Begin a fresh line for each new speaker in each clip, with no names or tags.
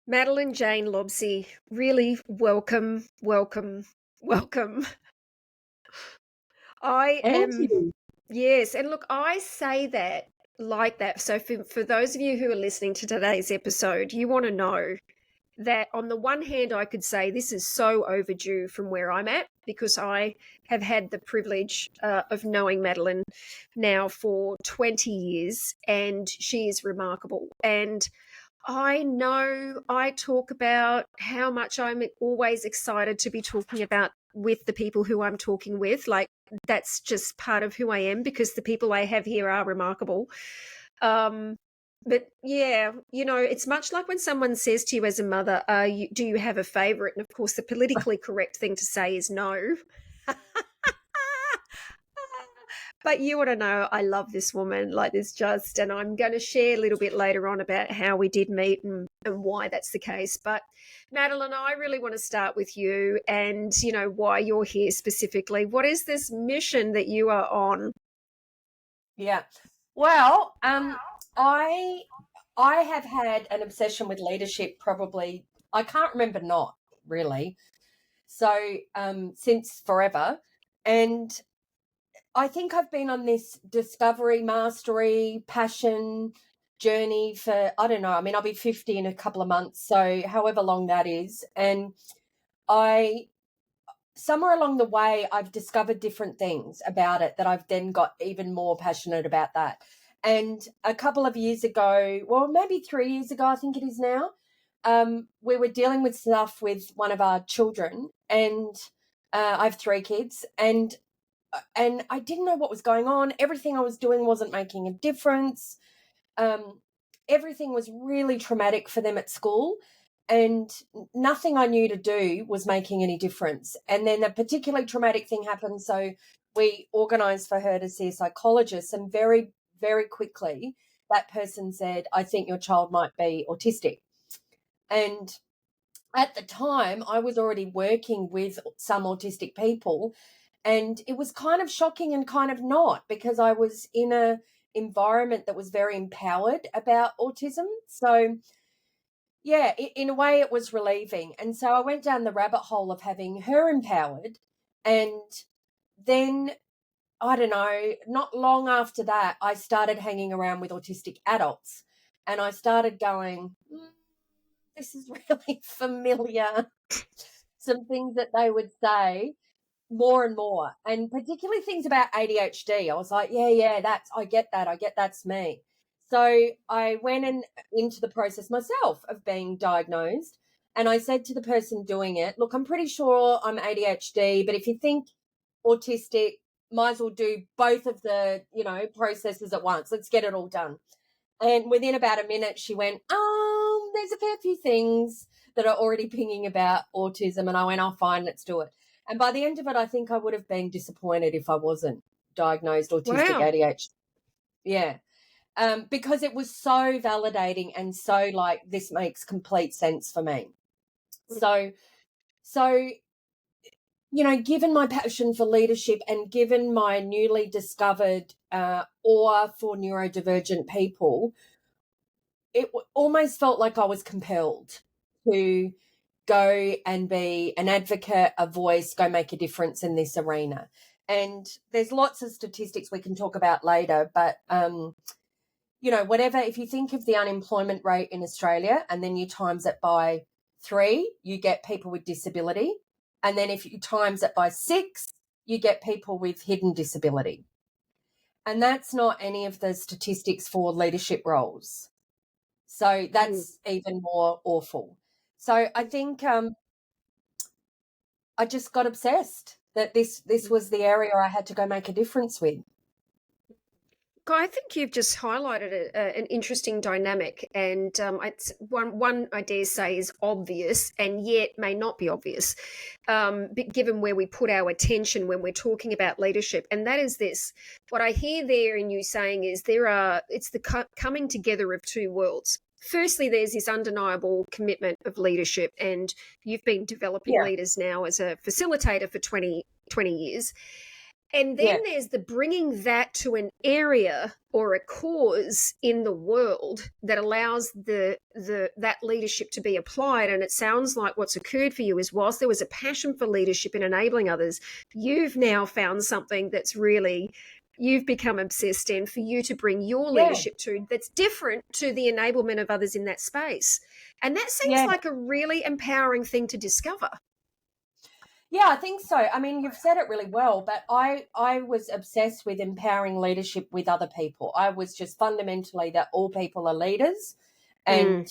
Madeleine Jaine Lobsey, really welcome, welcome, welcome. I
Thank
am,
you.
yes, and look, I say that like that. So for those of you who are listening to today's episode, you want to know that on the one hand, I could say this is so overdue from where I'm at because I have had the privilege of knowing Madeleine now for 20 years and she is remarkable. And I know I talk about how much I'm always excited to be talking about with the people who I'm talking with. Like, that's just part of who I am because the people I have here are remarkable. Um, but yeah, it's much like when someone says to you as a mother, do you have a favorite? And of course, the politically correct thing to say is no. But you want to know, I love this woman. Like, there's just, and I'm going to share a little bit later on about how we did meet and why that's the case. But Madeleine, I really want to start with you and, why you're here specifically. What is this mission that you are on?
Yeah. Well, I have had an obsession with leadership probably, I can't remember not really. So, since forever. And I think I've been on this discovery, mastery, passion journey for, I don't know, I mean, I'll be 50 in a couple of months, so however long that is. And I somewhere along the way, I've discovered different things about it that I've then got even more passionate about that. And a couple of years ago, well, maybe 3 years ago, I think it is now, we were dealing with stuff with one of our children, and I have 3 kids, and I didn't know what was going on. Everything I was doing wasn't making a difference. Um, Everything was really traumatic for them at school, and nothing I knew to do was making any difference. And then a particularly traumatic thing happened, so we organised for her to see a psychologist, and very, very quickly that person said, I think your child might be autistic. And at the time, I was already working with some autistic people, and it was kind of shocking and kind of not, because I was in a environment that was very empowered about autism. So yeah, in a way it was relieving. And so I went down the rabbit hole of having her empowered. And then, I don't know, not long after that, I started hanging around with autistic adults. And I started going, this is really familiar. Some things that they would say more and more. And particularly things about ADHD. I was like, yeah, I get that's me. So I went into the process myself of being diagnosed. And I said to the person doing it, look, I'm pretty sure I'm ADHD, but if you think autistic, might as well do both of the, processes at once. Let's get it all done. And within about a minute, she went, there's a fair few things that are already pinging about autism. And I went, oh, fine, let's do it. And by the end of it, I think I would have been disappointed if I wasn't diagnosed autistic
Wow.
ADHD. Yeah. Because it was so validating and so like, this makes complete sense for me. So, given my passion for leadership and given my newly discovered awe for neurodivergent people, it almost felt like I was compelled to go and be an advocate, a voice, go make a difference in this arena. And there's lots of statistics we can talk about later, but whatever, if you think of the unemployment rate in Australia and then you times it by 3, you get people with disability. And then if you times it by 6, you get people with hidden disability. And that's not any of the statistics for leadership roles. So that's even more awful. So I think I just got obsessed that this was the area I had to go make a difference with.
I think you've just highlighted an interesting dynamic, and it's one I dare say is obvious, and yet may not be obvious, but given where we put our attention when we're talking about leadership, and that is this. What I hear there in you saying is it's the coming together of two worlds. Firstly, there's this undeniable commitment of leadership, and you've been developing
Yeah.
leaders now as a facilitator for 20 years. And then there's the bringing that to an area or a cause in the world that allows that leadership to be applied. And it sounds like what's occurred for you is, whilst there was a passion for leadership and enabling others, you've now found something that's really, you've become obsessed in, for you to bring your leadership to, that's different to the enablement of others in that space. And that seems like a really empowering thing to discover.
Yeah, I think so. I mean, you've said it really well, but I was obsessed with empowering leadership with other people. I was just fundamentally that all people are leaders. And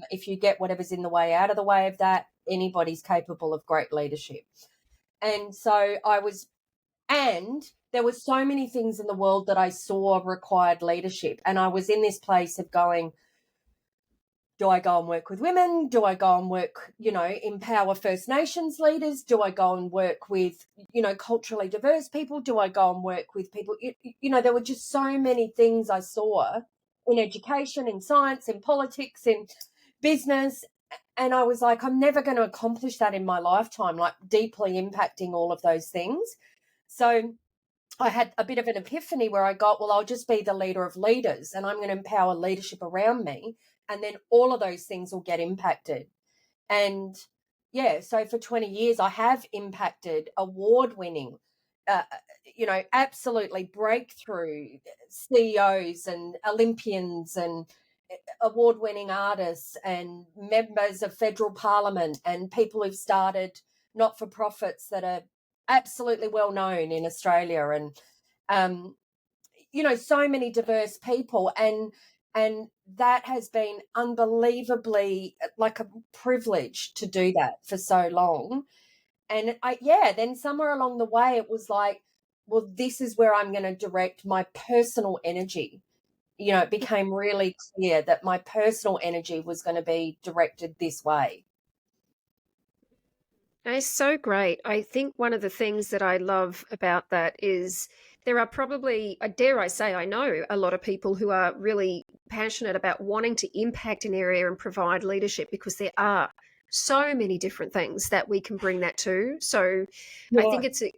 if you get whatever's in the way out of the way of that, anybody's capable of great leadership. And so and there were so many things in the world that I saw required leadership. And I was in this place of going, do I go and work with women? Do I go and work, empower First Nations leaders? Do I go and work with, culturally diverse people? Do I go and work with people? There were just so many things I saw in education, in science, in politics, in business. And I was like, I'm never going to accomplish that in my lifetime, like deeply impacting all of those things. So I had a bit of an epiphany where I got, well, I'll just be the leader of leaders and I'm going to empower leadership around me. And then all of those things will get impacted. And so for 20 years, I have impacted award-winning, absolutely breakthrough CEOs and Olympians and award-winning artists and members of federal parliament and people who've started not-for-profits that are absolutely well known in Australia, and so many diverse people, and that has been unbelievably like a privilege to do that for so long. And then somewhere along the way it was like, well, this is where I'm going to direct my personal energy. It became really clear that my personal energy was going to be directed this way.
It's so great. I think one of the things that I love about that is there are probably, dare I say, I know a lot of people who are really passionate about wanting to impact an area and provide leadership, because there are so many different things that we can bring that to. So I think it's a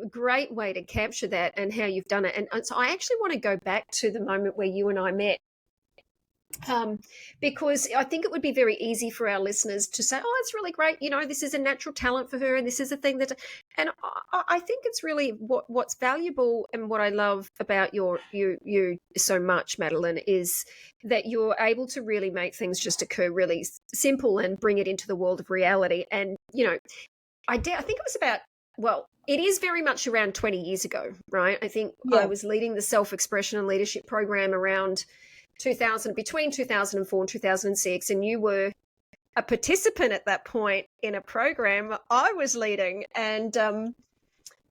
great way to capture that and how you've done it. And so I actually want to go back to the moment where you and I met. Because I think it would be very easy for our listeners to say, oh, it's really great, this is a natural talent for her and this is a thing that, and I think it's really what's valuable and what I love about you so much, Madeleine, is that you're able to really make things just occur really simple and bring it into the world of reality. And I think it was about, well, it is very much around 20 years ago, right? I think I was leading the self-expression and leadership program around between 2004 and 2006, and you were a participant at that point in a program I was leading. And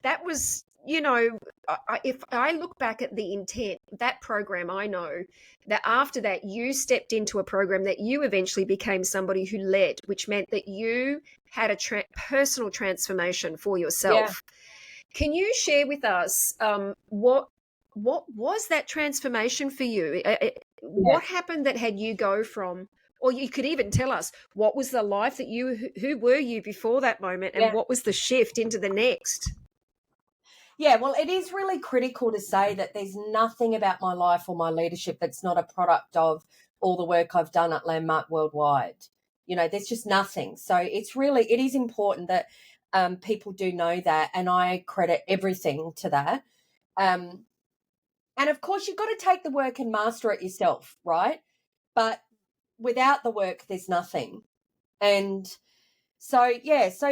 that was, if I look back at the intent, that program, I know that after that you stepped into a program that you eventually became somebody who led, which meant that you had a personal transformation for yourself. Can you share with us what was that transformation for you? What happened that had you go from, or you could even tell us, what was the life that who were you before that moment, and what was the shift into the next?
Yeah, well, it is really critical to say that there's nothing about my life or my leadership that's not a product of all the work I've done at Landmark Worldwide. There's just nothing. So it is important that people do know that, and I credit everything to that. And of course, you've got to take the work and master it yourself, right? But without the work, there's nothing. And so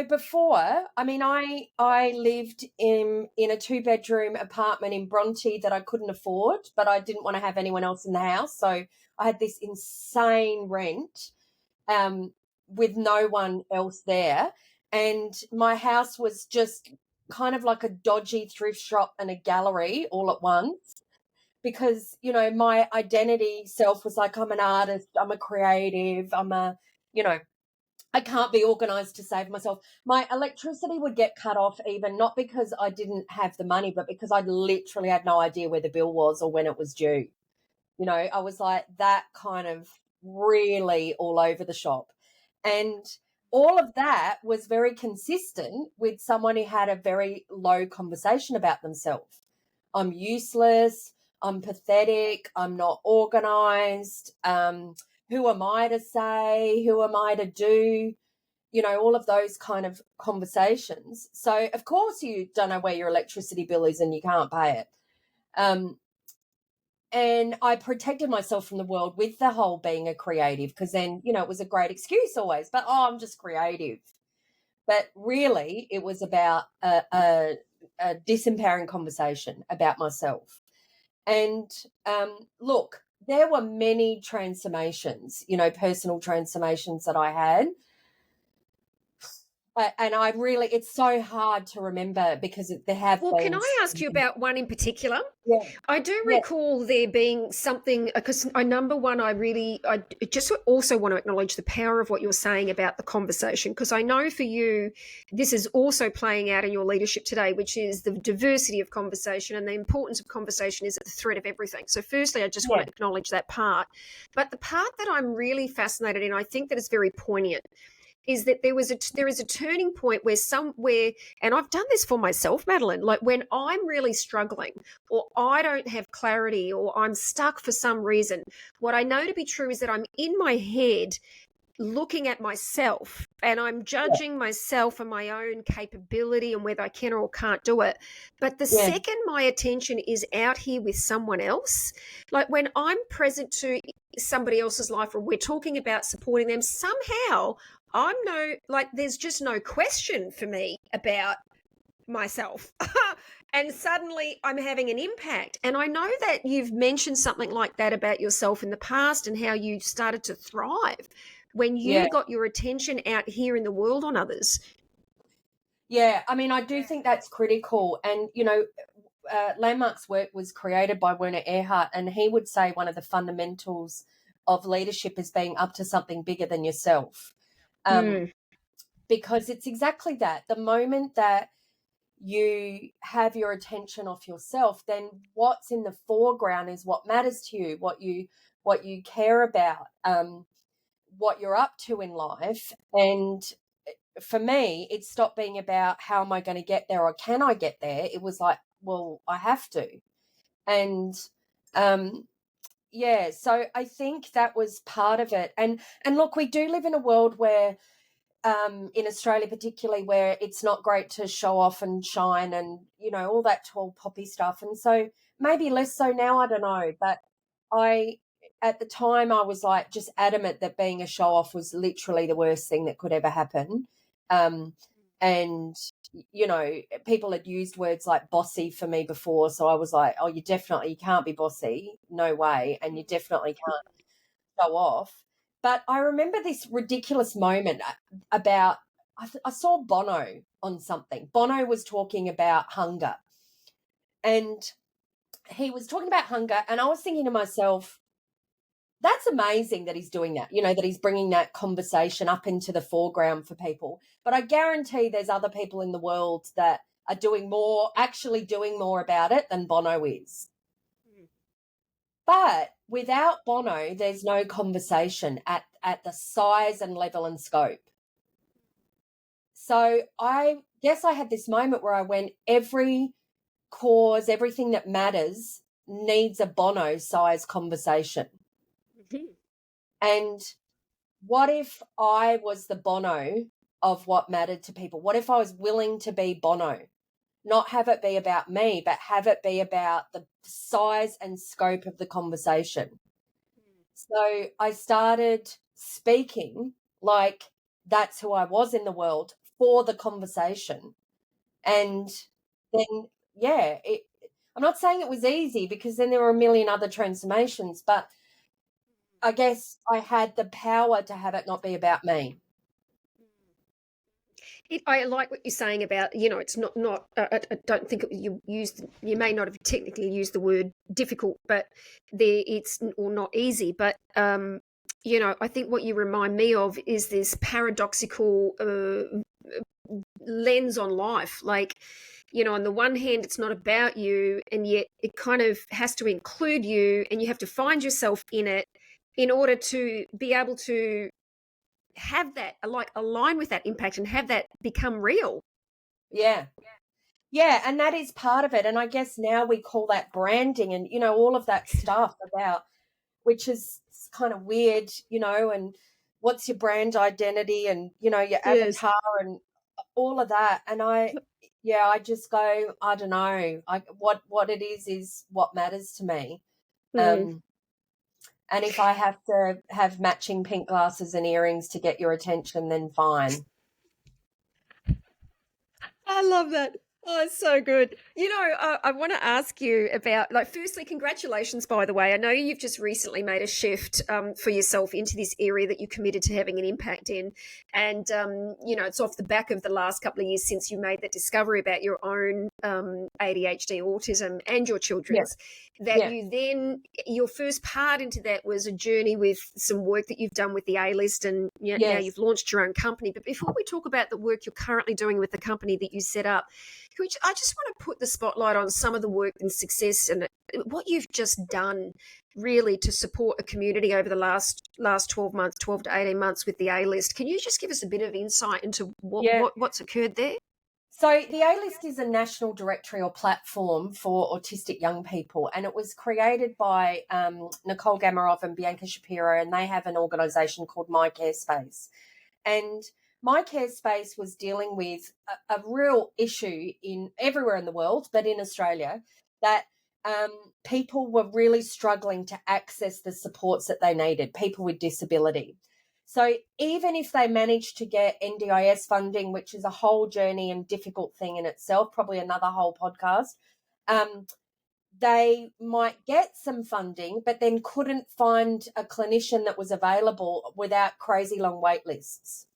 before, I mean, I lived in a 2-bedroom apartment in Bronte that I couldn't afford, but I didn't want to have anyone else in the house. So I had this insane rent with no one else there. And my house was just kind of like a dodgy thrift shop and a gallery all at once. Because, my identity self was like, I'm an artist, I'm a creative, I can't be organised to save myself. My electricity would get cut off, even not because I didn't have the money, but because I literally had no idea where the bill was or when it was due. I was like that kind of really all over the shop. And all of that was very consistent with someone who had a very low conversation about themselves. I'm useless. I'm pathetic. I'm not organized. Who am I to say? Who am I to do? You know, all of those kind of conversations. So, of course, you don't know where your electricity bill is and you can't pay it. And I protected myself from the world with the whole being a creative, because then, you know, it was a great excuse always, but, oh, I'm just creative. But really, it was about a disempowering conversation about myself. And look, there were many transformations, you know, personal transformations that I had. And I really, it's so hard to remember because there have
Well,
been.
can I ask you about one in particular?
Yeah.
I do
Yeah.
recall there being something, because number one, I just also want to acknowledge the power of what you're saying about the conversation, because I know for you, this is also playing out in your leadership today, which is the diversity of conversation, and the importance of conversation is at the thread of everything. So firstly, I just want to acknowledge that part. But the part that I'm really fascinated in, I think that is very poignant, is that there is a turning point where, and I've done this for myself, Madeleine, like when I'm really struggling or I don't have clarity or I'm stuck for some reason, what I know to be true is that I'm in my head looking at myself and I'm judging myself and my own capability and whether I can or can't do it. But the second my attention is out here with someone else, like when I'm present to somebody else's life or we're talking about supporting them, somehow there's just no question for me about myself. And suddenly I'm having an impact. And I know that you've mentioned something like that about yourself in the past and how you started to thrive when you got your attention out here in the world on others.
Yeah, I mean, I do think that's critical. And, you know, Landmark's work was created by Werner Erhard, and he would say one of the fundamentals of leadership is being up to something bigger than yourself. Because it's exactly that. The moment that you have your attention off yourself, then what's in the foreground is what matters to you, what you care about, what you're up to in life. And for me, it stopped being about how am I going to get there or can I get there. It was like, well, I have to. And so I think that was part of it. And look, we do live in a world where in Australia particularly, where it's not great to show off and shine and, you know, all that tall poppy stuff. And so maybe less so now, I don't know. But at the time, I was like just adamant that being a show off was literally the worst thing that could ever happen. And, you know, people had used words like bossy for me before. So I was like, oh, you can't be bossy. No way. And you definitely can't show off. But I remember this ridiculous moment about, I saw Bono on something. Bono was talking about hunger. And he was talking about hunger. And I was thinking to myself, that's amazing that he's doing that, you know, that he's bringing that conversation up into the foreground for people. But I guarantee there's other people in the world that are actually doing more about it than Bono is. But without Bono, there's no conversation at the size and level and scope. So I guess I had this moment where I went, every cause, everything that matters needs a Bono size conversation. And what if I was the Bono of what mattered to people? What if I was willing to be Bono? Not have it be about me, but have it be about the size and scope of the conversation. So I started speaking like that's who I was in the world for the conversation. And then, I'm not saying it was easy because then there were a million other transformations, but I guess I had the power to have it not be about me.
I like what you're saying about, you know, it's not. I don't think you may not have technically used the word difficult, but it's or not easy. But you know, I think what you remind me of is this paradoxical lens on life. Like, you know, on the one hand, it's not about you, and yet it kind of has to include you, and you have to find yourself in it in order to be able to have that, like align with that impact and have that become real.
Yeah. Yeah, and that is part of it. And I guess now we call that branding and, all of that stuff about, which is kind of weird, and what's your brand identity and, your
Yes.
avatar and all of that. And I just go, I don't know. What it is what matters to me.
Mm.
And if I have to have matching pink glasses and earrings to get your attention, then fine.
I love that. Oh, it's so good. I want to ask you about, like, firstly, congratulations, by the way. I know you've just recently made a shift for yourself into this area that you committed to having an impact in. And, it's off the back of the last couple of years since you made that discovery about your own ADHD, autism, and your children's.
Yeah.
You then, your first part into that was a journey with some work that you've done with the A-list, and now you've launched your own company. But before we talk about the work you're currently doing with the company that you set up, I just want to put the spotlight on some of the work and success and what you've just done really to support a community over the last 12 to 18 months with the A-list. Can you just give us a bit of insight into what's occurred there?
So the A-list is a national directory or platform for autistic young people, and it was created by Nicole Gamarov and Bianca Shapiro, and they have an organisation called My Care Space. And My Care Space was dealing with a real issue in everywhere in the world, but in Australia, that people were really struggling to access the supports that they needed, people with disability. So even if they managed to get NDIS funding, which is a whole journey and difficult thing in itself, probably another whole podcast, they might get some funding, but then couldn't find a clinician that was available without crazy long wait lists.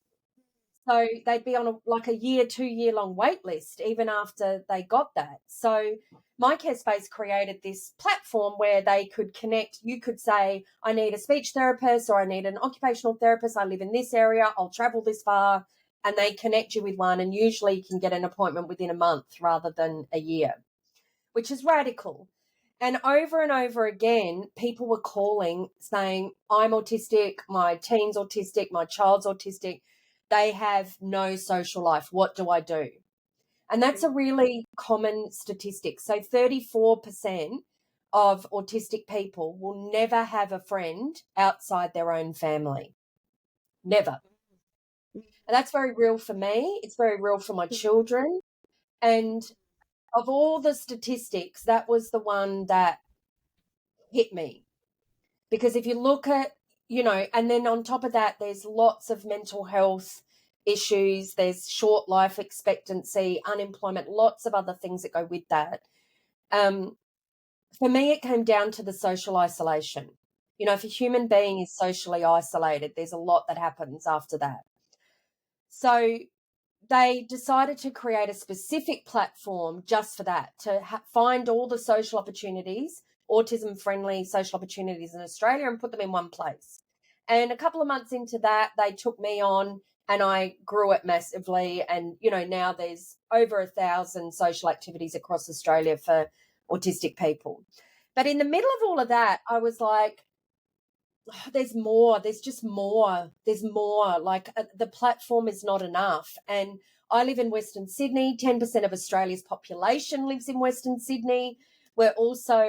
So they'd be on a 2-year long wait list even after they got that. So My Care Space created this platform where they could connect. You could say, I need a speech therapist or I need an occupational therapist. I live in this area. I'll travel this far. And they connect you with one. And usually you can get an appointment within a month rather than a year, which is radical. And over again, people were calling saying, I'm autistic, my teen's autistic, my child's autistic. They have no social life. What do I do? And that's a really common statistic. So 34% of autistic people will never have a friend outside their own family. Never. And that's very real for me. It's very real for my children. And of all the statistics, that was the one that hit me. Because if you look at, and then on top of that, there's lots of mental health issues, there's short life expectancy, unemployment, lots of other things that go with that. For me, it came down to the social isolation. If a human being is socially isolated, there's a lot that happens after that. So they decided to create a specific platform just for that, to find all the social opportunities, autism-friendly social opportunities in Australia, and put them in one place. And a couple of months into that, they took me on and I grew it massively. And, now there's over 1,000 social activities across Australia for autistic people. But in the middle of all of that, I was like, oh, there's more. There's just more. There's more. Like the platform is not enough. And I live in Western Sydney. 10% of Australia's population lives in Western Sydney. We're also,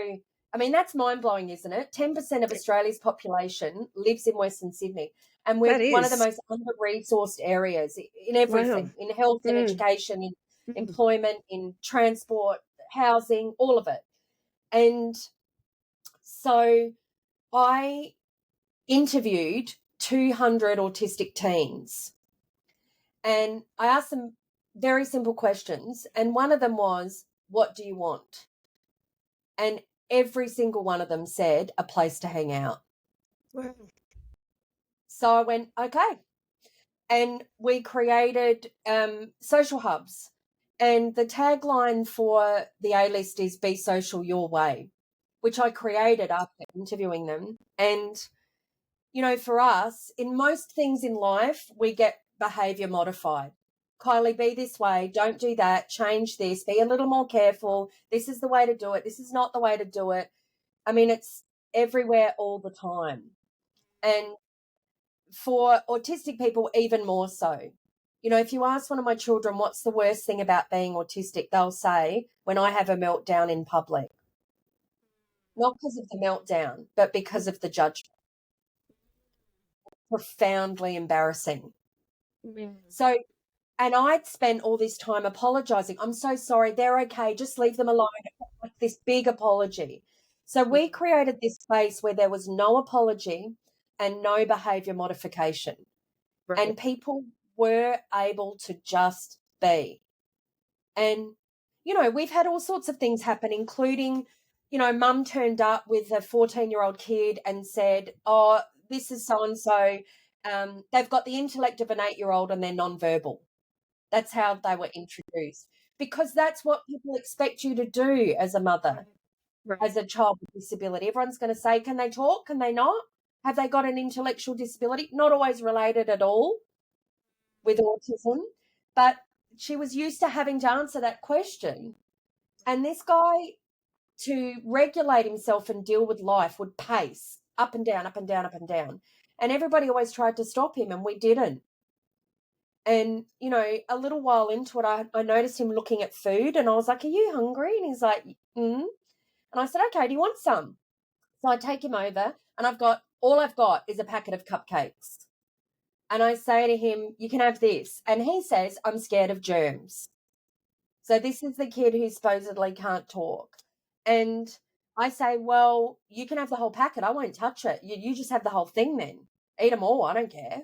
that's mind-blowing, isn't it? 10% of Australia's population lives in Western Sydney. And we're one of the most under-resourced areas in everything, in health and education, in employment, in transport, housing, all of it. And so I interviewed 200 autistic teens and I asked them very simple questions. And one of them was, what do you want? And every single one of them said a place to hang out.
Wow.
So I went, okay. And we created social hubs. And the tagline for the A-list is Be Social Your Way, which I created after interviewing them. And for us, in most things in life, we get behavior modified. Kylie, be this way, don't do that, change this, be a little more careful. This is the way to do it. This is not the way to do it. It's everywhere all the time. And for autistic people, even more so. You know, if you ask one of my children, what's the worst thing about being autistic, they'll say, when I have a meltdown in public. Not because of the meltdown, but because of the judgment. Profoundly embarrassing. So, and I'd spent all this time apologizing. I'm so sorry. They're okay. Just leave them alone. Like this big apology. So we created this space where there was no apology and no behavior modification.
Right.
And people were able to just be. And, you know, we've had all sorts of things happen, including, you know, mum turned up with a 14-year-old kid and said, oh, this is so-and-so. They've got the intellect of an 8-year-old and they're nonverbal. That's how they were introduced. Because that's what people expect you to do as a mother, as a child with disability. Everyone's going to say, can they talk? Can they not? Have they got an intellectual disability? Not always related at all with autism. But she was used to having to answer that question. And this guy, to regulate himself and deal with life, would pace up and down, up and down, up and down. And everybody always tried to stop him, and we didn't. And, you know, a little while into it, I noticed him looking at food, and I was like, are you hungry? And he's like, And I said, okay, do you want some? So I take him over, and all I've got is a packet of cupcakes. And I say to him, you can have this. And he says, I'm scared of germs. So this is the kid who supposedly can't talk. And I say, well, you can have the whole packet. I won't touch it. You just have the whole thing then. Eat them all. I don't care.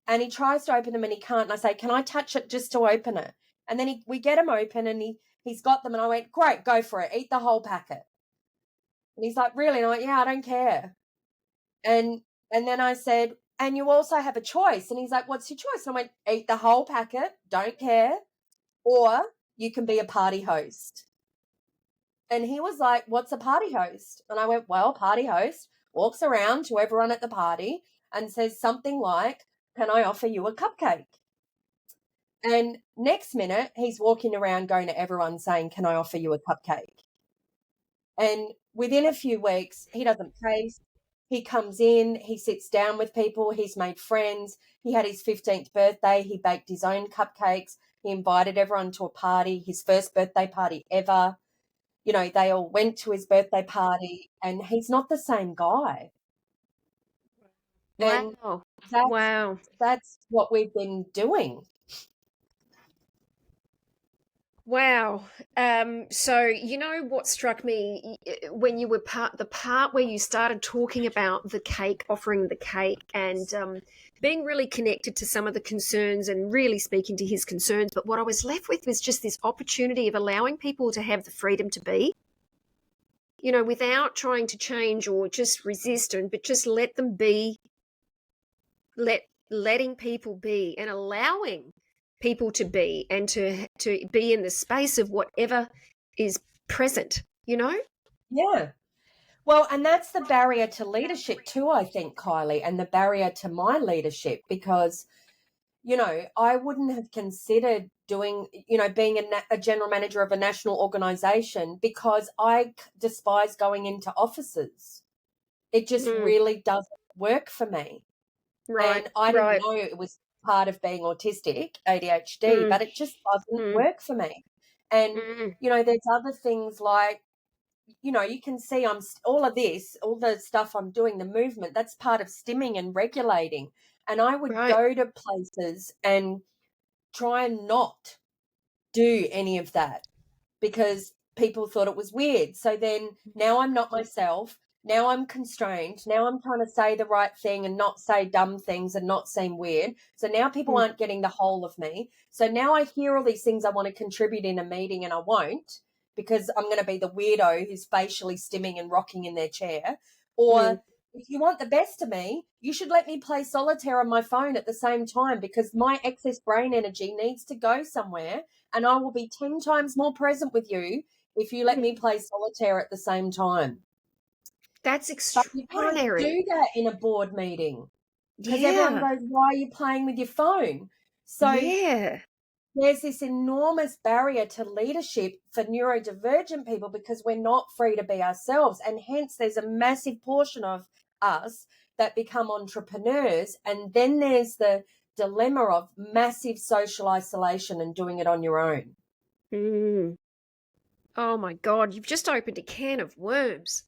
And he tries to open them and he can't. And I say, can I touch it just to open it? And then we get him open and he's got them. And I went, great, go for it. Eat the whole packet. And he's like, really? And I'm like, yeah, I don't care. And then I said, and you also have a choice. And he's like, what's your choice? And I went, eat the whole packet, don't care, or you can be a party host. And he was like, what's a party host? And I went, well, party host walks around to everyone at the party and says something like, can I offer you a cupcake? And next minute, he's walking around going to everyone saying, can I offer you a cupcake? And within a few weeks, he doesn't taste. He comes in, he sits down with people, he's made friends. He had his 15th birthday. He baked his own cupcakes. He invited everyone to a party, his first birthday party ever. You know, they all went to his birthday party, and he's not the same guy. And that's what we've been doing.
Wow. So, you know what struck me when you were the part where you started talking about the cake, offering the cake, and being really connected to some of the concerns and really speaking to his concerns. But what I was left with was just this opportunity of allowing people to have the freedom to be, you know, without trying to change or just resist, but just let them be, letting people be and allowing people to be and to be in the space of whatever is present, you know?
Yeah. Well, and that's the barrier to leadership too, I think, Kylie, and the barrier to my leadership, because, you know, I wouldn't have considered doing, you know, being a general manager of a national organisation because I despise going into offices. It just really doesn't work for me.
Right.
And I didn't know it was part of being autistic, ADHD, but it just doesn't work for me. And, you know, there's other things like, you know, you can see all of this, all the stuff I'm doing, the movement, that's part of stimming and regulating. And I would go to places and try and not do any of that because people thought it was weird. So then now I'm not myself. Now I'm constrained. Now I'm trying to say the right thing and not say dumb things and not seem weird. So now people aren't getting the whole of me. So now I hear all these things I want to contribute in a meeting and I won't because I'm going to be the weirdo who's facially stimming and rocking in their chair. Or if you want the best of me, you should let me play solitaire on my phone at the same time because my excess brain energy needs to go somewhere and I will be 10 times more present with you if you let me play solitaire at the same time.
That's extraordinary.
But you can't do that in a board meeting because everyone goes, why are you playing with your phone? So there's this enormous barrier to leadership for neurodivergent people because we're not free to be ourselves. And hence there's a massive portion of us that become entrepreneurs. And then there's the dilemma of massive social isolation and doing it on your own.
Mm. Oh my God, you've just opened a can of worms.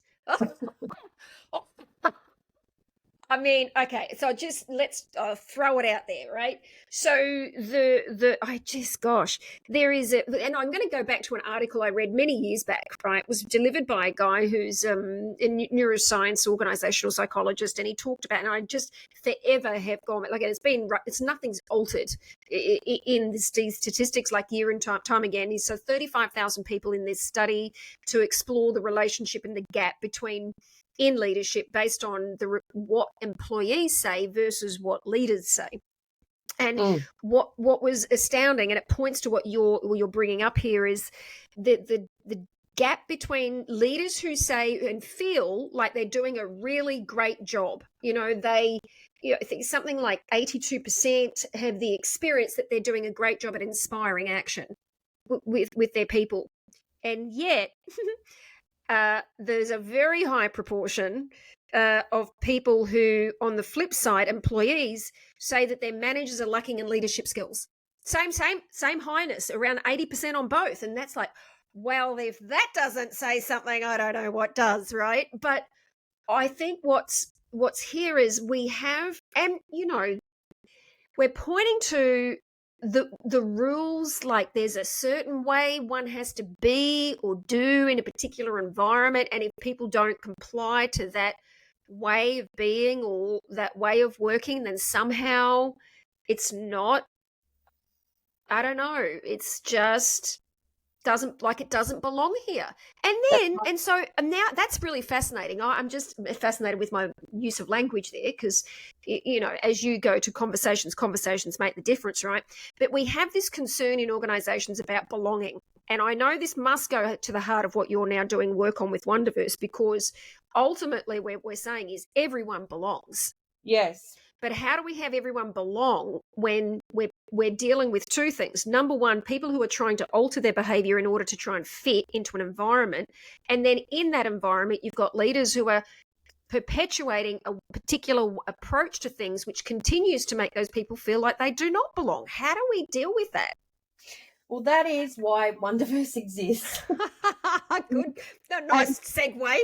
I mean, okay, so just let's throw it out there, right? So there is and I'm going to go back to an article I read many years back, right? It was delivered by a guy who's a neuroscience organizational psychologist, and he talked about, and I just forever have gone, like, it's nothing's altered in these statistics, like year and time again. So 35,000 people in this study to explore the relationship and the gap between in leadership based on what employees say versus what leaders say. And what was astounding, and it points to what you're bringing up here, is the gap between leaders who say and feel like they're doing a really great job. I think something like 82% have the experience that they're doing a great job at inspiring action with their people, and yet there's a very high proportion of people who, on the flip side, employees, say that their managers are lacking in leadership skills. Same highness, around 80% on both. And that's like, well, if that doesn't say something, I don't know what does, right? But I think what's here is we have, and we're pointing to the rules, like there's a certain way one has to be or do in a particular environment, and if people don't comply to that way of being or that way of working, then somehow it's not, I don't know, it's just it doesn't belong here. And now that's really fascinating. I'm just fascinated with my use of language there, because as you go to conversations make the difference, right? But we have this concern in organizations about belonging, and I know this must go to the heart of what you're now doing work on with Wondiverse, because ultimately what we're saying is everyone belongs.
Yes.
But how do we have everyone belong when we're dealing with two things? Number one, people who are trying to alter their behavior in order to try and fit into an environment. And then in that environment, you've got leaders who are perpetuating a particular approach to things, which continues to make those people feel like they do not belong. How do we deal with that?
Well, that is why Wondiverse exists.
Good. Nice segue.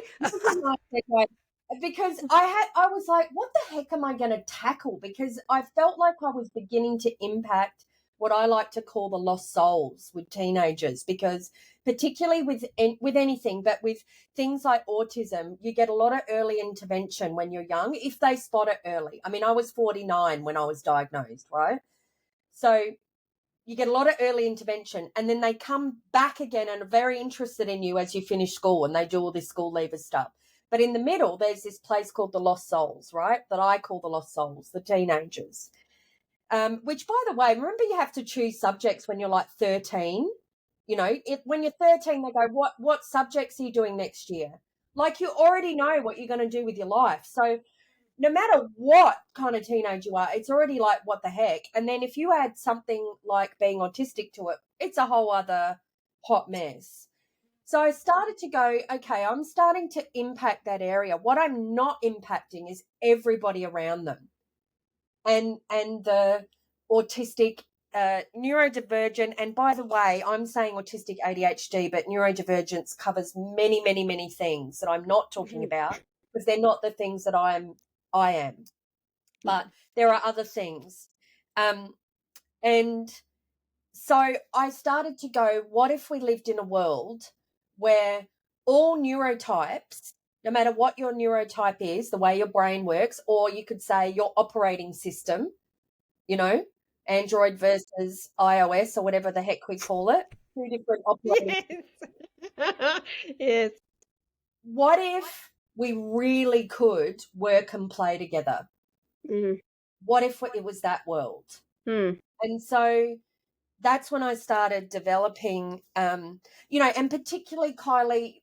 Because I was like, what the heck am I going to tackle? Because I felt like I was beginning to impact what I like to call the lost souls with teenagers, because particularly with anything, but with things like autism, you get a lot of early intervention when you're young, if they spot it early. I mean, I was 49 when I was diagnosed, right? So you get a lot of early intervention, and then they come back again and are very interested in you as you finish school, and they do all this school leaver stuff. But in the middle, there's this place called the lost souls, right, that I call the lost souls, the teenagers, which, by the way, remember you have to choose subjects when you're like 13. When you're 13, they go, what subjects are you doing next year? Like, you already know what you're going to do with your life. So no matter what kind of teenage you are, it's already like, what the heck? And then if you add something like being autistic to it, it's a whole other hot mess. So I started to go, okay, I'm starting to impact that area. What I'm not impacting is everybody around them. And the autistic, neurodivergent, and by the way, I'm saying autistic ADHD, but neurodivergence covers many, many, many things that I'm not talking about, because they're not the things that I am. But there are other things. And so I started to go, what if we lived in a world where all neurotypes, no matter what your neurotype is, the way your brain works, or you could say your operating system, Android versus iOS or whatever the heck we call it, two different operating
systems. Yes.
What if we really could work and play together? What if it was that world? And so that's when I started developing, and particularly, Kylie,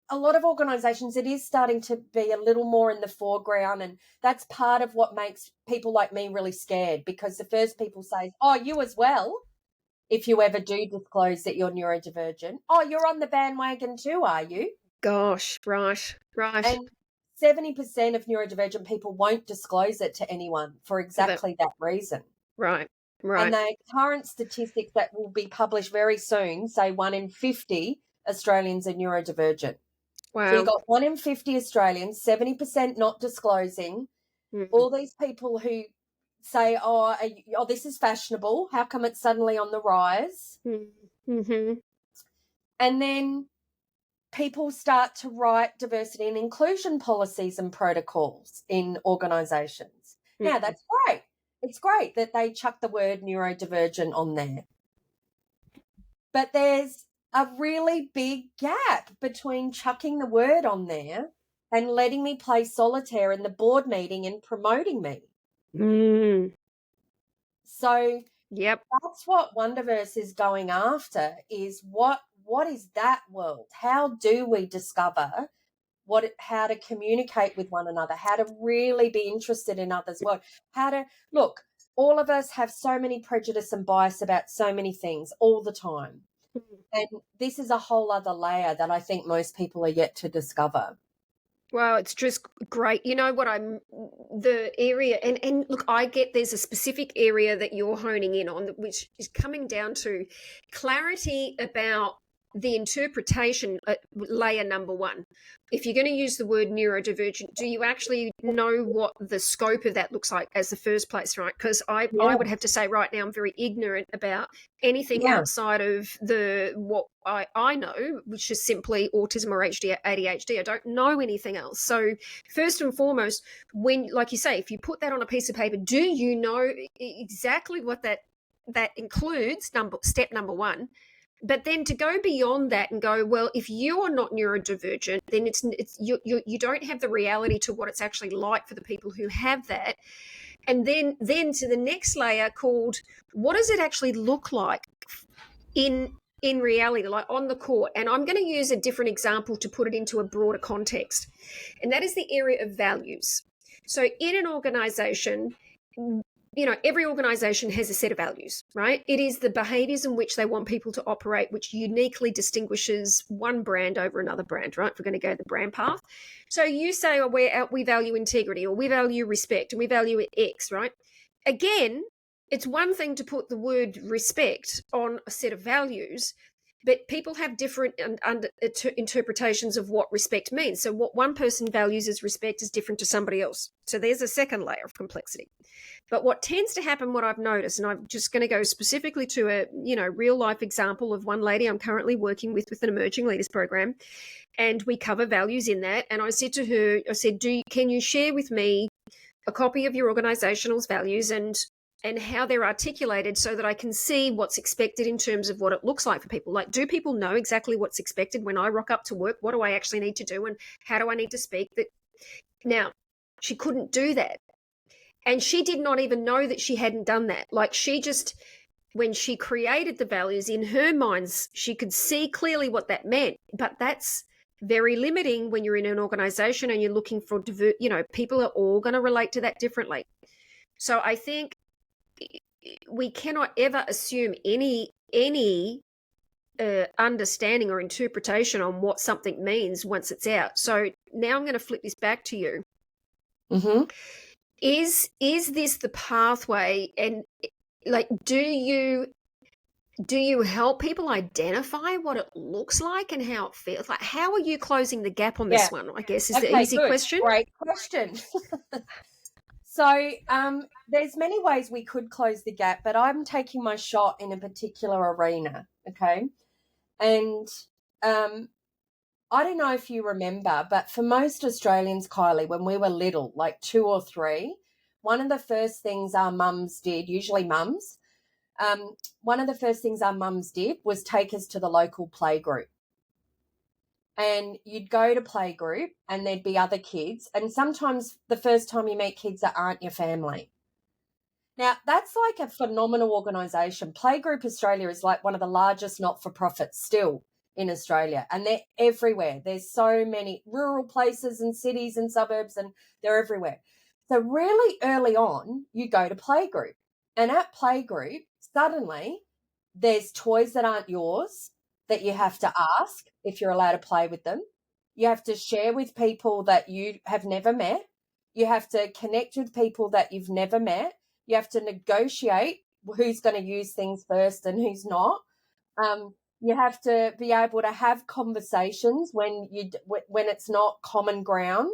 a lot of organisations, it is starting to be a little more in the foreground, and that's part of what makes people like me really scared, because the first people say, oh, you as well, if you ever do disclose that you're neurodivergent. Oh, you're on the bandwagon too, are you?
Gosh, right.
And 70% of neurodivergent people won't disclose it to anyone for exactly that reason.
Right.
And the current statistics that will be published very soon say 1 in 50 Australians are neurodivergent.
Wow.
So you've got 1 in 50 Australians, 70% not disclosing. All these people who say, oh, this is fashionable. How come it's suddenly on the rise?
Mm-hmm.
And then people start to write diversity and inclusion policies and protocols in organisations. Now, that's great. It's great that they chuck the word neurodivergent on there. But there's a really big gap between chucking the word on there and letting me play solitaire in the board meeting and promoting me. So that's what Wondiverse is going after, is what is that world? How do we discover how to communicate with one another, how to really be interested in others' work, how to look. All of us have so many prejudice and bias about so many things all the time. And this is a whole other layer that I think most people are yet to discover.
Well, it's just great. You know what the area, and look, I get there's a specific area that you're honing in on, which is coming down to clarity about the interpretation layer number one. If you're going to use the word neurodivergent, do you actually know what the scope of that looks like as the first place, right? Because I would have to say right now I'm very ignorant about anything outside of what I know, which is simply autism or ADHD. I don't know anything else. So first and foremost, when, like you say, if you put that on a piece of paper, do you know exactly what that includes? Step number one. But then to go beyond that and go, well, if you are not neurodivergent, then it's you don't have the reality to what it's actually like for the people who have that. And then to the next layer called, what does it actually look like in reality, like on the court? And I'm going to use a different example to put it into a broader context. And that is the area of values. So in an organization, every organization has a set of values, right? It is the behaviors in which they want people to operate, which uniquely distinguishes one brand over another brand, right? If we're going to go the brand path. So you say, we value integrity, or we value respect, and we value X, right? Again, it's one thing to put the word respect on a set of values, but people have different interpretations of what respect means. So what one person values as respect is different to somebody else. So there's a second layer of complexity. But what tends to happen, what I've noticed, and I'm just going to go specifically to a real life example of one lady I'm currently working with an emerging leaders program, and we cover values in that. And I said to her, can you share with me a copy of your organizational values and how they're articulated so that I can see what's expected in terms of what it looks like for people? Like, do people know exactly what's expected when I rock up to work? What do I actually need to do, and how do I need to speak? Now, she couldn't do that. And she did not even know that she hadn't done that. Like, she just, when she created the values in her minds, she could see clearly what that meant. But that's very limiting when you're in an organization and you're looking for, people are all going to relate to that differently. So I think we cannot ever assume any understanding or interpretation on what something means once it's out. So now I'm going to flip this back to you.
Mm-hmm.
Is this the pathway, and like, do you help people identify what it looks like and how it feels? Like, how are you closing the gap on this one, I guess, is the easy question.
Great question. So there's many ways we could close the gap, but I'm taking my shot in a particular arena, okay? And I don't know if you remember, but for most Australians, Kylie, when we were little, like 2 or 3, one of the first things our mums did, usually mums, one of the first things our mums did was take us to the local playgroup. And you'd go to playgroup and there'd be other kids. And sometimes the first time you meet kids that aren't your family. Now, that's like a phenomenal organisation. Playgroup Australia is like one of the largest not-for-profits still in Australia, and they're everywhere. There's so many rural places and cities and suburbs, and they're everywhere. So really early on, you go to playgroup, and at playgroup, suddenly there's toys that aren't yours that you have to ask if you're allowed to play with them. You have to share with people that you have never met. You have to connect with people that you've never met. You have to negotiate who's going to use things first and who's not. You have to be able to have conversations when it's not common ground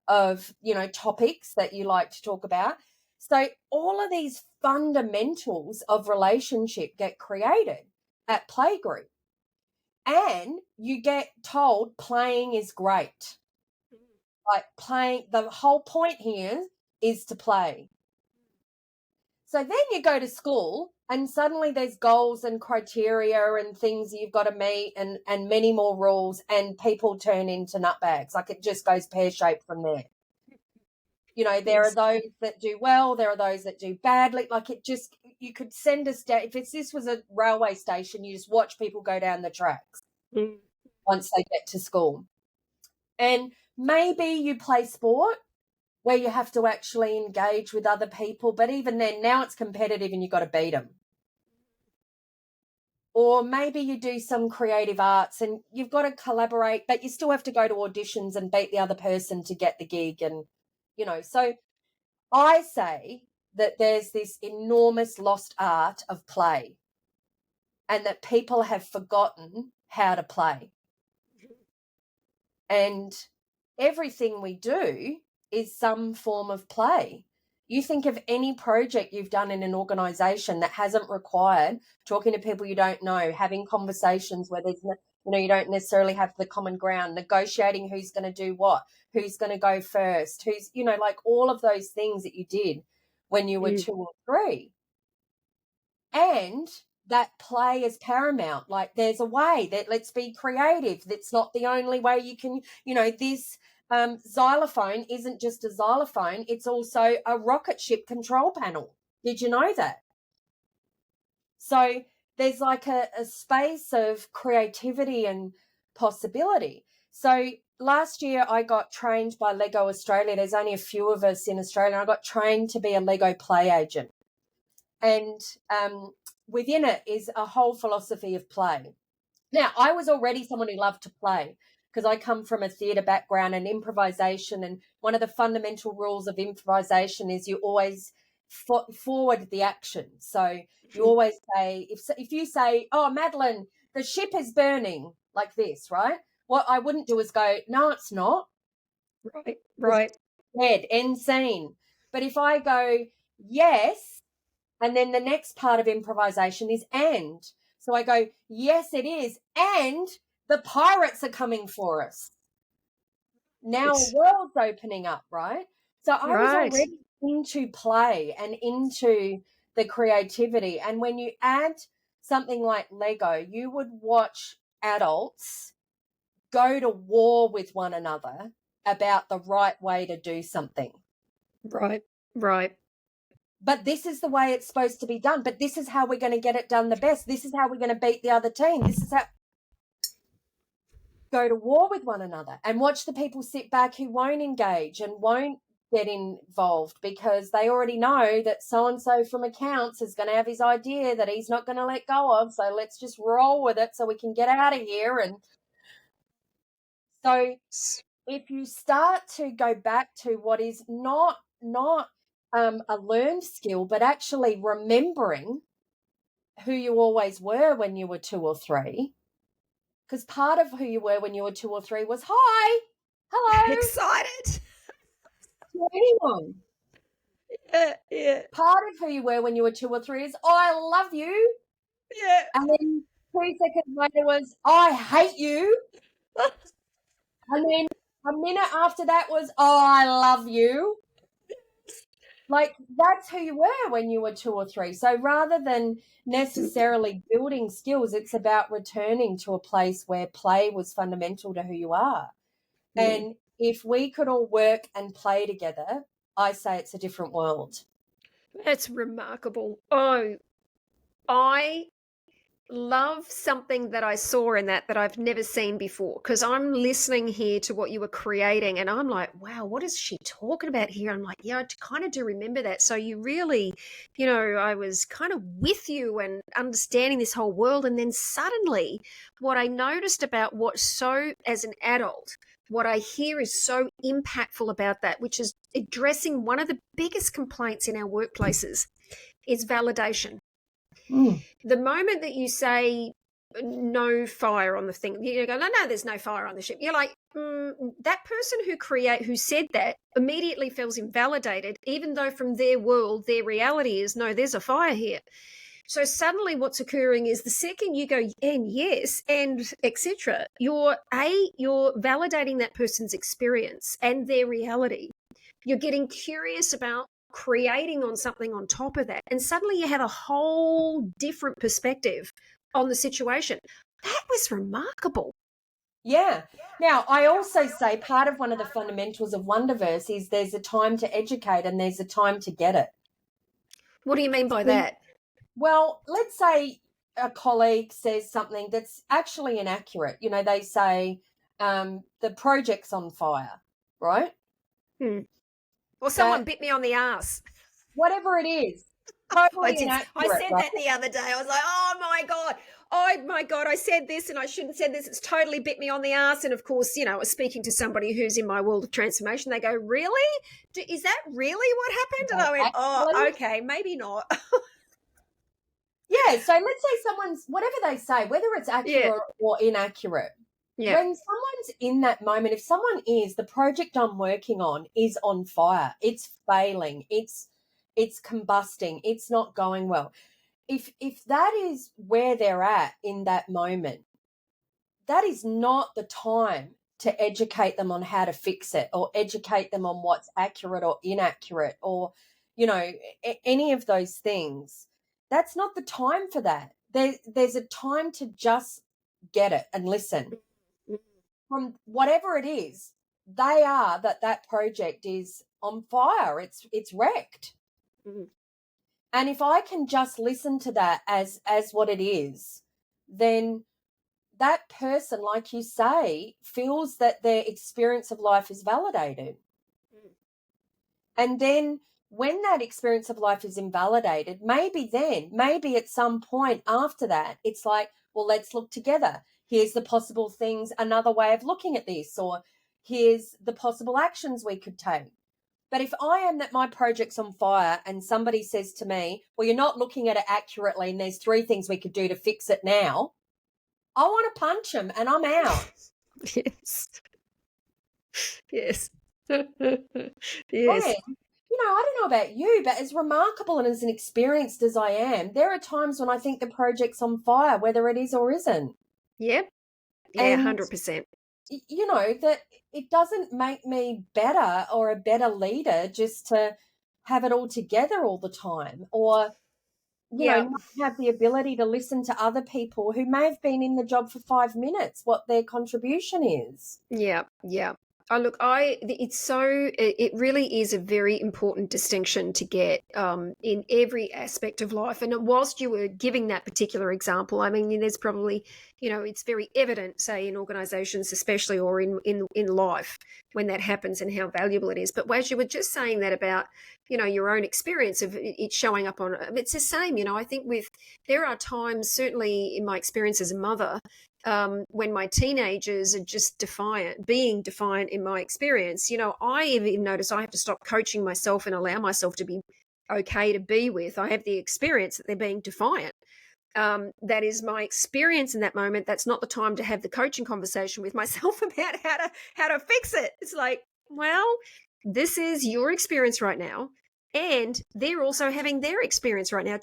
of, topics that you like to talk about. So all of these fundamentals of relationship get created at playgroup. And you get told playing is great. Like playing, the whole point here is to play. So then you go to school and suddenly there's goals and criteria and things you've got to meet and many more rules, and people turn into nutbags. Like it just goes pear-shaped from there. There are those that do well, there are those that do badly. Like it just, you could send us down. If this was a railway station, you just watch people go down the tracks once they get to school. And maybe you play sport where you have to actually engage with other people, but even then, now it's competitive and you've got to beat them. Or maybe you do some creative arts and you've got to collaborate, but you still have to go to auditions and beat the other person to get the gig. And, so I say that there's this enormous lost art of play and that people have forgotten how to play. And everything we do is some form of play. You think of any project you've done in an organisation that hasn't required talking to people you don't know, having conversations where there's you don't necessarily have the common ground, negotiating who's going to do what, who's going to go first, who's, like all of those things that you did when you were 2 or 3. And that play is paramount. Like there's a way that, let's be creative. That's not the only way you can, this xylophone isn't just a xylophone. It's also a rocket ship control panel. Did you know that? So there's like a space of creativity and possibility. So last year I got trained by Lego Australia. There's only a few of us in Australia. I got trained to be a Lego play agent. And within it is a whole philosophy of play. Now, I was already someone who loved to play because I come from a theatre background and improvisation. And one of the fundamental rules of improvisation is you always forward the action. So you always say, if you say, oh, Madeleine, the ship is burning, like this, right? What I wouldn't do is go, no, it's not.
Right.
Dead, end scene. But if I go, yes, and then the next part of improvisation is and. So I go, yes, it is. And the pirates are coming for us. Now a world's opening up, right? So I was already into play and into the creativity. And when you add something like Lego, you would watch adults go to war with one another about the right way to do something.
Right.
But this is the way it's supposed to be done. But this is how we're going to get it done the best. This is how we're going to beat the other team. This is how. Go to war with one another and watch the people sit back who won't engage and won't get involved because they already know that so-and-so from accounts is going to have his idea that he's not going to let go of. So let's just roll with it so we can get out of here. And so if you start to go back to what is not a learned skill, but actually remembering who you always were when you were 2 or 3, because part of who you were when you were 2 or 3 was, hi, hello.
Excited.
To anyone.
Yeah.
Part of who you were when you were 2 or 3 is, oh, I love you.
Yeah.
And then 3 seconds later was, I hate you. And then a minute after that was, oh, I love you. Like that's who you were when you were 2 or 3. So rather than necessarily building skills, it's about returning to a place where play was fundamental to who you are. And if we could all work and play together, I say it's a different world.
That's remarkable. Oh, I love something that I saw in that I've never seen before, because I'm listening here to what you were creating and I'm like, wow, what is she talking about here? I'm like, yeah, I kind of do remember that. So you really, I was kind of with you and understanding this whole world. And then suddenly what I noticed about as an adult, what I hear is so impactful about that, which is addressing one of the biggest complaints in our workplaces is validation. The moment that you say no fire on the thing, you go, no, there's no fire on the ship. You're like, that person who said that immediately feels invalidated, even though from their world, their reality is, no, there's a fire here. So suddenly what's occurring is the second you go, and yes, and etc., you're validating that person's experience and their reality. You're getting curious about creating on something on top of that. And suddenly you have a whole different perspective on the situation. That was remarkable.
Yeah. Now, I also say part of one of the fundamentals of Wondiverse is there's a time to educate and there's a time to get it.
What do you mean by that?
Well, let's say a colleague says something that's actually inaccurate. They say the project's on fire, right?
Or someone bit me on the ass.
Whatever it is. Totally inaccurate.
I said that the other day. I was like, oh my God, I said this and I shouldn't have said this. It's totally bit me on the ass. And of course, I was speaking to somebody who's in my world of transformation. They go, really? Is that really what happened? And I went, oh, okay, maybe not.
Yeah, so let's say someone's, whatever they say, whether it's accurate or inaccurate, when someone's in that moment, if someone the project I'm working on is on fire, it's failing, it's combusting, it's not going well. If that is where they're at in that moment, that is not the time to educate them on how to fix it or educate them on what's accurate or inaccurate or, any of those things. That's not the time for that. There's a time to just get it and listen. From whatever it is, they are that project is on fire. It's wrecked. And if I can just listen to that as what it is, then that person, like you say, feels that their experience of life is validated. And then when that experience of life is invalidated, maybe at some point after that, it's like, well, let's look together. Here's the possible things, another way of looking at this, or here's the possible actions we could take. But if I am that my project's on fire and somebody says to me, well, you're not looking at it accurately and there's 3 things we could do to fix it now, I want to punch them and I'm out.
Yes. Yes. Yes.
And, I don't know about you, but as remarkable and as experienced as I am, there are times when I think the project's on fire, whether it is or isn't.
Yep. Yeah, 100%.
That it doesn't make me better or a better leader just to have it all together all the time or, not have the ability to listen to other people who may have been in the job for 5 minutes, what their contribution is.
Yeah, yeah. It really is a very important distinction to get in every aspect of life. And whilst you were giving that particular example, I mean, there's probably, it's very evident, say, in organizations, especially, or in life when that happens and how valuable it is. But as you were just saying that about, your own experience of it showing up on, it's the same, I think there are times, certainly in my experience as a mother, when my teenagers are just being defiant in my experience, I even notice I have to stop coaching myself and allow myself to be okay to be with. I have the experience that they're being defiant. That is my experience in that moment. That's not the time to have the coaching conversation with myself about how to fix it. It's like, well, this is your experience right now. And they're also having their experience right now,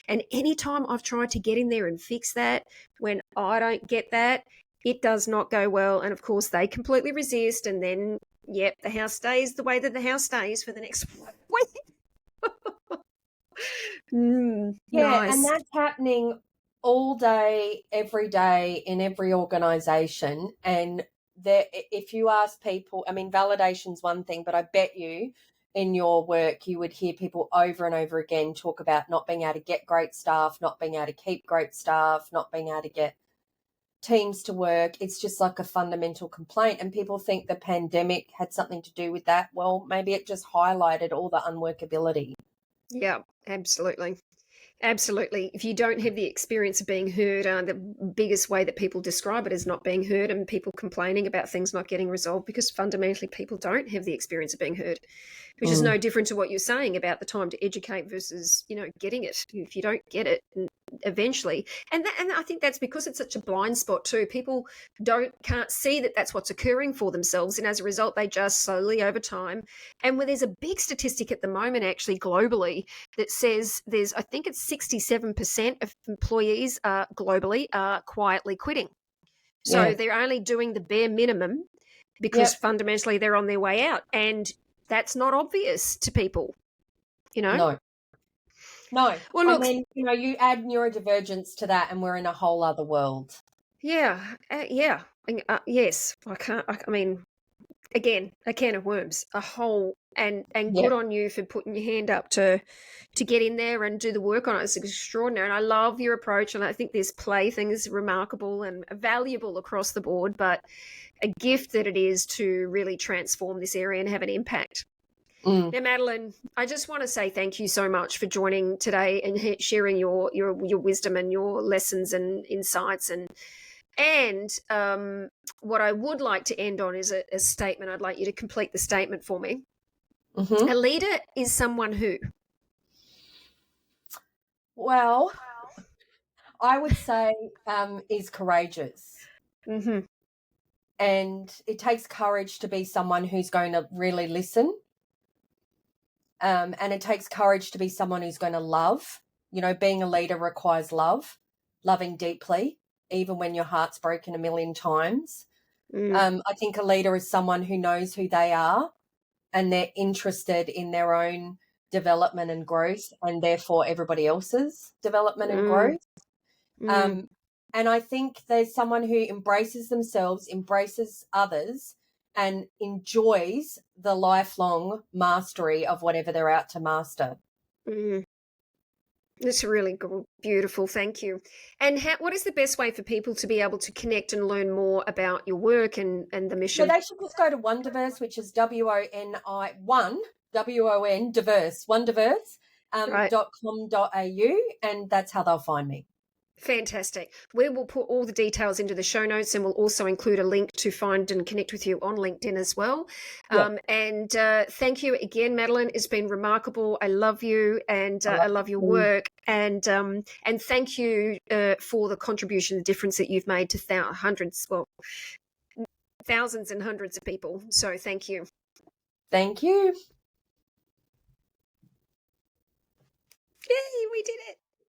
and anytime I've tried to get in there and fix that, when I don't get that, it does not go well. And of course, they completely resist. And then, the house stays the way that the house stays for the next week. Nice.
And that's happening all day, every day in every organisation. And if you ask people, I mean, validation's one thing, but I bet you in your work, you would hear people over and over again talk about not being able to get great staff, not being able to keep great staff, not being able to get teams to work. It's just like a fundamental complaint, and people think the pandemic had something to do with that. Well, maybe it just highlighted all the unworkability.
Yeah, absolutely. Absolutely. If you don't have the experience of being heard, the biggest way that people describe it is not being heard, and people complaining about things not getting resolved because fundamentally people don't have the experience of being heard, which is no different to what you're saying about the time to educate versus, getting it. If you don't get it eventually, and I think that's because it's such a blind spot too. People can't see that that's what's occurring for themselves, and as a result, they just slowly over time. And where there's a big statistic at the moment, actually globally, that says I think it's 67% of employees globally are quietly quitting. So they're only doing the bare minimum because fundamentally they're on their way out, and that's not obvious to people.
No. Well,
look,
and then you add neurodivergence to that, and we're in a whole other world.
Yes. I mean, again, a can of worms, a whole, and good on you for putting your hand up to get in there and do the work on it. It's extraordinary, and I love your approach, and I think this play thing is remarkable and valuable across the board, but a gift that it is to really transform this area and have an impact. Now, Madeleine, I just want to say thank you so much for joining today and sharing your wisdom and your lessons and insights. And what I would like to end on is a statement. I'd like you to complete the statement for me. A leader is someone who?
Well, I would say is courageous. And it takes courage to be someone who's going to really listen. And it takes courage to be someone who's going to love. Being a leader requires love, loving deeply, even when your heart's broken a million times. I think a leader is someone who knows who they are, and they're interested in their own development and growth, and therefore everybody else's development and growth. And I think there's someone who embraces themselves, embraces others, and enjoys the lifelong mastery of whatever they're out to master.
That's really beautiful. Thank you. And what is the best way for people to be able to connect and learn more about your work and the mission?
So they should just go to Wondiverse, which is Wondiverse, .com.au, and that's how they'll find me.
Fantastic. We will put all the details into the show notes, and we'll also include a link to find and connect with you on LinkedIn as well. And thank you again, Madeleine. It's been remarkable. I love you, and I love your work. And thank you for the contribution, the difference that you've made to thousands and hundreds of people. So thank you.
Thank you.
Yay, we did it.